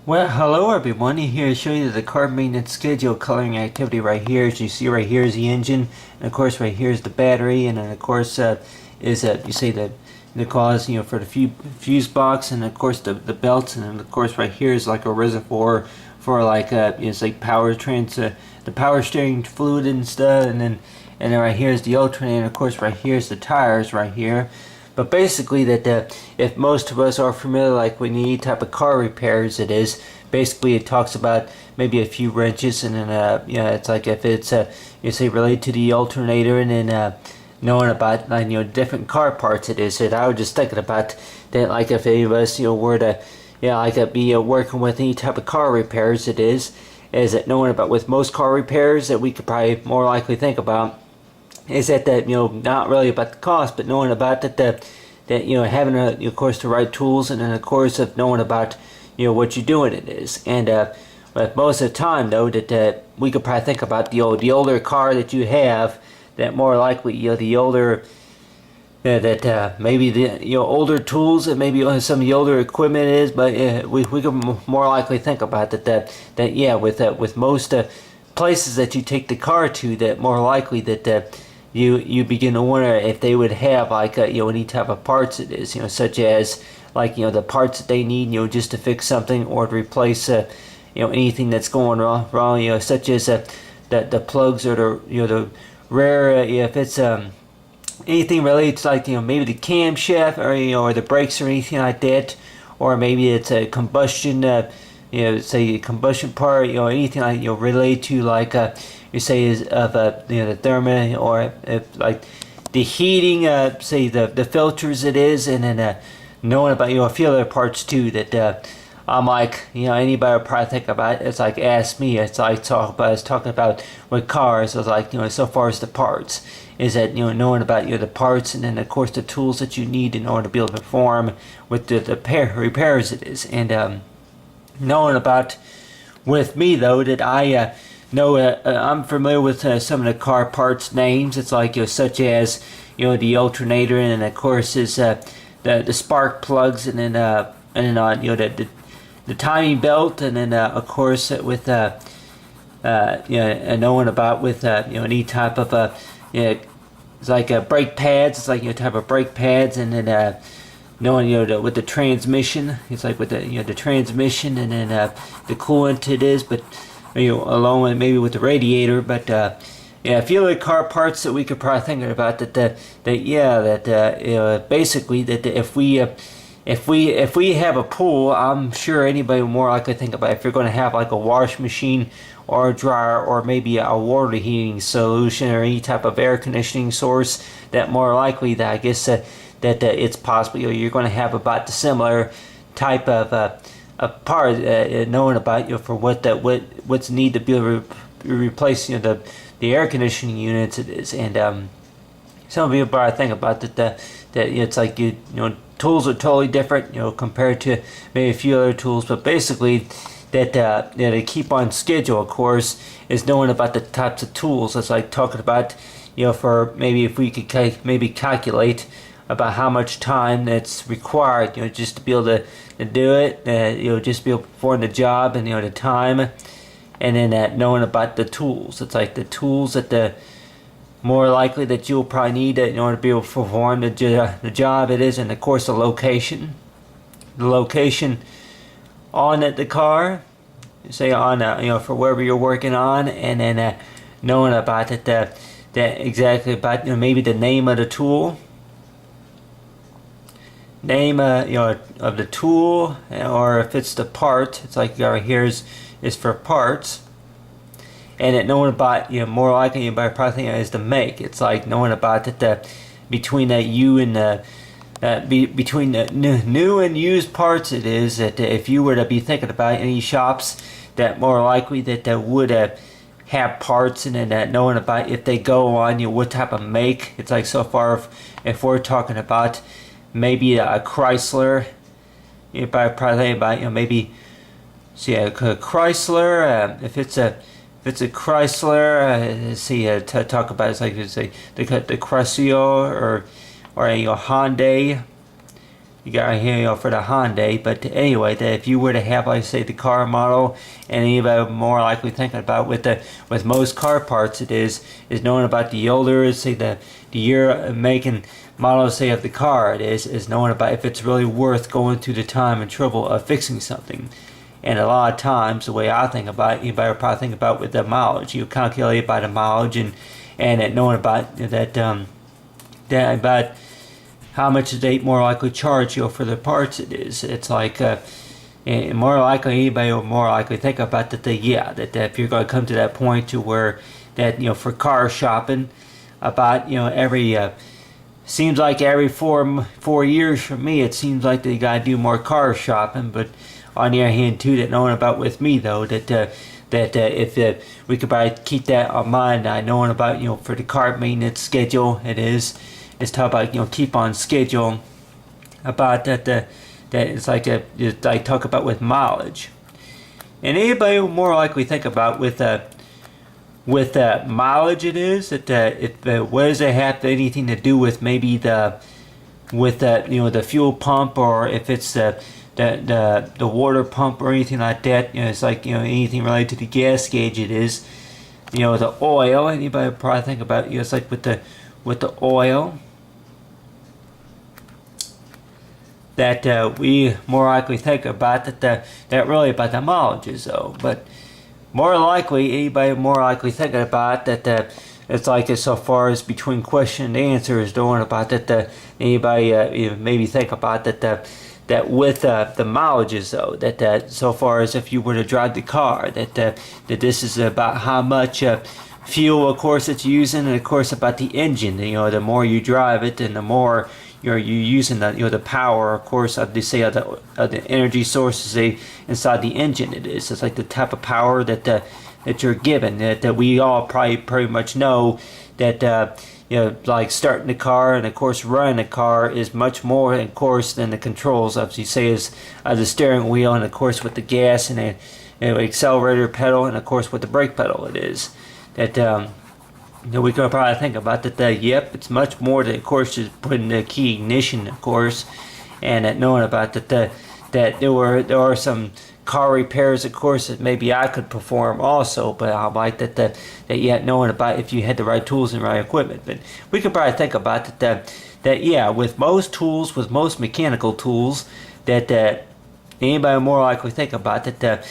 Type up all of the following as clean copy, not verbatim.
Well, hello everyone. Here to show you the car maintenance schedule coloring activity right here. As you see right here is the engine, and of course right here is the battery, and then of course is you see the cause for the fuse box, and of course the belts, and then of course right here is like a reservoir for like it's like the power steering fluid and stuff, and then right here is the alternator, and of course right here is the tires right here. But basically, if most of us are familiar, like with any type of car repairs, it is basically it talks about maybe a few wrenches, and then it's like if it's you say related to the alternator, and then knowing about like different car parts it is. And I was just thinking about that, like if any of us were to like be working with any type of car repairs, it is that knowing about with most car repairs that we could probably more likely think about is that not really about the cost, but knowing about that having of course the right tools, and then of course of knowing about what you're doing it is. And but most of the time though that we could probably think about the older car that you have, that more likely the older maybe the older tools and maybe some of the older equipment is, but we could more likely think about that yeah, with most places that you take the car to, that more likely that you begin to wonder if they would have like any type of parts it is, such as like the parts that they need just to fix something or to replace anything that's going wrong, such as the plugs, or the rare if it's anything related to like maybe the camshaft, or the brakes or anything like that, or maybe it's a combustion say a combustion part, anything like related to like you say is of the thermal, or if like the heating, say the filters it is, and then knowing about a few other parts too that I'm like anybody would probably think about. It's like ask me. It's like I was talking about with cars. I was like so far as the parts is that knowing about the parts, and then of course the tools that you need in order to be able to perform with the repairs it is. And knowing about with me though that I know I'm familiar with some of the car parts names. It's like such as the alternator, and then of course is the spark plugs, and then the timing belt, and then of course with and knowing about with any type of it's like brake pads. It's like type of brake pads, and then knowing with the transmission, it's like with the transmission, and then the coolant it is, but along with maybe with the radiator. But yeah, a few other car parts that we could probably think about basically that if we have a pool, I'm sure anybody would more likely think about if you're going to have like a wash machine or a dryer, or maybe a water heating solution, or any type of air conditioning source, that more likely that I guess that it's possible you're going to have about the similar type of part, knowing about for what's need to be replaced, the air conditioning units it is. And some people probably think about that it's like tools are totally different compared to maybe a few other tools, but basically that to keep on schedule, of course, is knowing about the types of tools. It's like talking about for maybe if we could maybe calculate about how much time that's required just to be able to do it, just be able to perform the job, and the time, and then knowing about the tools. It's like the tools that the more likely that you'll probably need in order to be able to perform the job it is, and of course the location on the car, say on for wherever you're working on, and then knowing about that exactly about maybe the name of the tool, name of the tool, or if it's the part. It's like right here is for parts. And it knowing about more likely by probably thinking is the make. It's like knowing about that between that you and the between the new and used parts it is, that if you were to be thinking about any shops that more likely that would have parts, and then knowing about if they go on what type of make. It's like so far if we're talking about maybe a Chrysler, if I probably think about maybe see a Chrysler, if it's a Chrysler, talk about it's like the Chrysler, or a Hyundai, you got right here, for the Hyundai. But anyway, that if you were to have, like say, the car model, and anybody more likely thinking about with most car parts, is knowing about the older, say the year, make, and model, say, of the car. It is knowing about if it's really worth going through the time and trouble of fixing something. And a lot of times, the way I think about it, you better probably think about with the mileage. You calculate by the mileage, and knowing about that about how much they more likely charge you for the parts. It's like more likely anybody will more likely think about that. That if you're going to come to that point to where that for car shopping, about every seems like every 4 years for me, it seems like they got to do more car shopping. But on the other hand too, that knowing about with me though, that if we could probably keep that on mind, knowing about for the car maintenance schedule, it's talk about keep on schedule, about that it's like I talk about with mileage. And anybody will more likely think about with mileage, it is that what does it have anything to do with maybe the fuel pump, or if it's the water pump or anything like that. It's like anything related to the gas gauge. It is the oil. Anybody would probably think about it's like with the oil that we more likely think about that really about the mileages though. But more likely anybody more likely thinking about that it's like so far as between question and answer is doing about that anybody maybe think about that with the mileages though, that so far as if you were to drive the car, that this is about how much fuel, of course, it's using, and of course about the engine. The more you drive it, and the more you're using the power, of course, of the energy sources inside the engine. It's like the type of power that you're given. That we all probably pretty much know that. Like starting the car and of course running the car is much more, of course, than the controls, as you say, is the steering wheel, and of course with the gas and the accelerator pedal, and of course with the brake pedal. It is that we could probably think about that. Yep, it's much more than, of course, just putting the key ignition, of course, and that knowing about that there are some car repairs, of course, that maybe I could perform also, but I like that yet knowing about if you had the right tools and right equipment. But we could probably think about that yeah, with most tools, with most mechanical tools, that anybody more likely think about that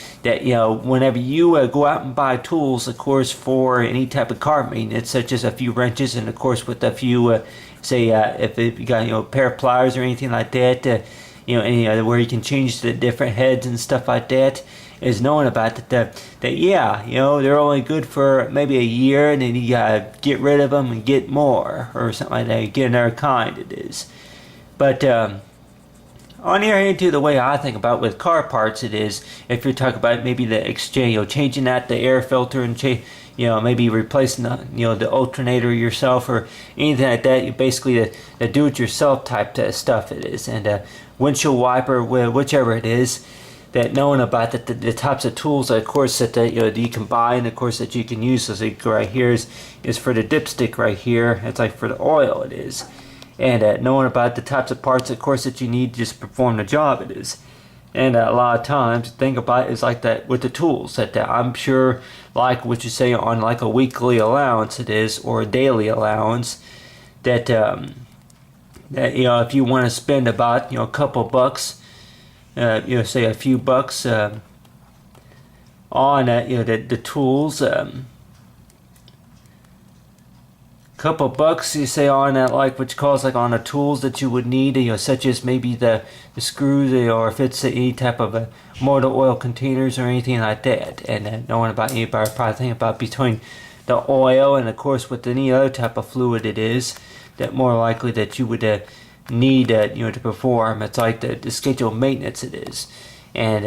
whenever you go out and buy tools, of course, for any type of car maintenance, such as a few wrenches, and of course with a few say if you got a pair of pliers or anything like that, where you can change the different heads and stuff like that, is knowing about that yeah, they're only good for maybe a year, and then you gotta get rid of them and get more or something like that. You get another kind. It is, but on the other hand, too, the way I think about with car parts, it is if you're talking about maybe the exchange, changing the air filter, and maybe replacing the alternator yourself or anything like that. You basically the do-it-yourself type stuff. It is, and windshield wiper, whichever it is, that knowing about the types of tools, of course, that you can buy, and of course that you can use. So right here is for the dipstick right here. It's like for the oil. It is, and knowing about the types of parts, of course, that you need to just perform the job. It is, and a lot of times think about it is like that with the tools. That I'm sure, like what you say on like a weekly allowance, it is, or a daily allowance, that if you want to spend about a couple bucks, say a few bucks on the tools, couple bucks you say on that, like what you call like on the tools that you would need, such as maybe the screws, or if it's any type of a motor oil containers or anything like that. And knowing about anybody probably think about between the oil and of course with any other type of fluid, it is that more likely that you would need to perform. It's like the scheduled maintenance. It is, and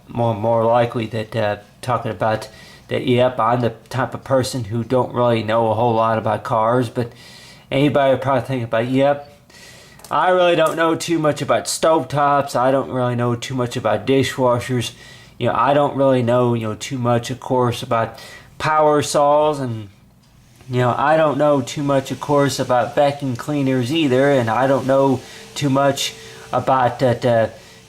more likely that talking about that. Yep, I'm the type of person who don't really know a whole lot about cars, but anybody would probably think about, yep, I really don't know too much about stovetops. I don't really know too much about dishwashers. I don't really know too much, of course, about power saws, and I don't know too much, of course, about vacuum cleaners either, and I don't know too much about that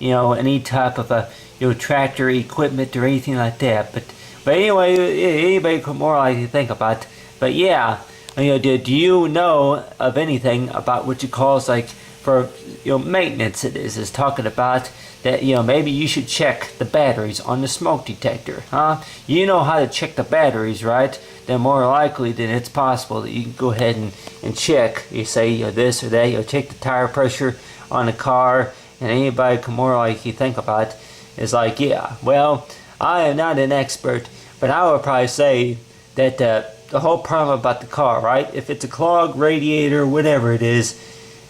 any type of tractor equipment or anything like that. But anyway, anybody could more likely think about. But yeah, do you know of anything about what you call like for maintenance? Is talking about that maybe you should check the batteries on the smoke detector, huh? You know how to check the batteries, right? Then more likely than it's possible that you can go ahead and check. You say this or that. Check the tire pressure on the car, and anybody can more likely think about is like, yeah, well, I am not an expert, but I would probably say that the whole problem about the car, right? If it's a clogged radiator, whatever it is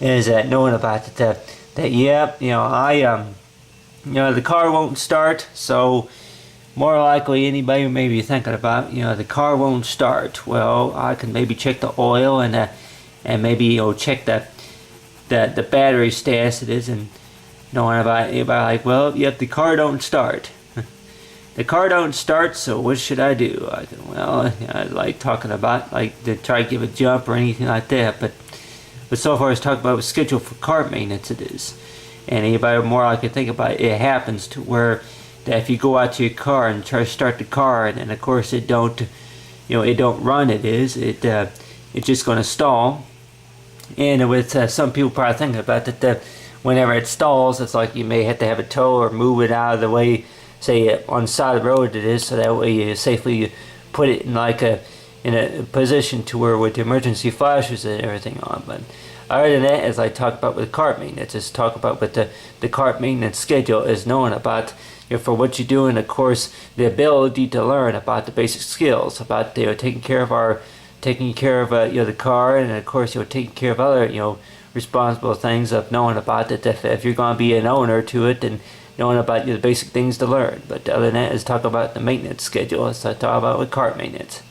that knowing about it, that yeah, the car won't start. So more likely anybody may be thinking about, the car won't start. Well, I can maybe check the oil and maybe check the battery status it is, and knowing about anybody like, well, yep, the car don't start. The car don't start, so what should I do? I like talking about like to try to give a jump or anything like that, but so far as talking about a schedule for car maintenance it is. And anybody more I can think about it happens to where that if you go out to your car and try to start the car, and of course it don't run, it's just going to stall. And with some people probably thinking about that whenever it stalls, it's like you may have to have a tow or move it out of the way, say on the side of the road it is, so that way you safely put it in like in a position to where with the emergency flashes and everything on. But other than that, as I talk about with cart maintenance, just talk about with the cart maintenance schedule is knowing about for what you do, and of course the ability to learn about the basic skills about taking care of the car, and of course taking care of other responsible things of knowing about it if you're going to be an owner to it, and knowing about the basic things to learn. But other than that is talk about the maintenance schedule. Let's talk about with cart maintenance.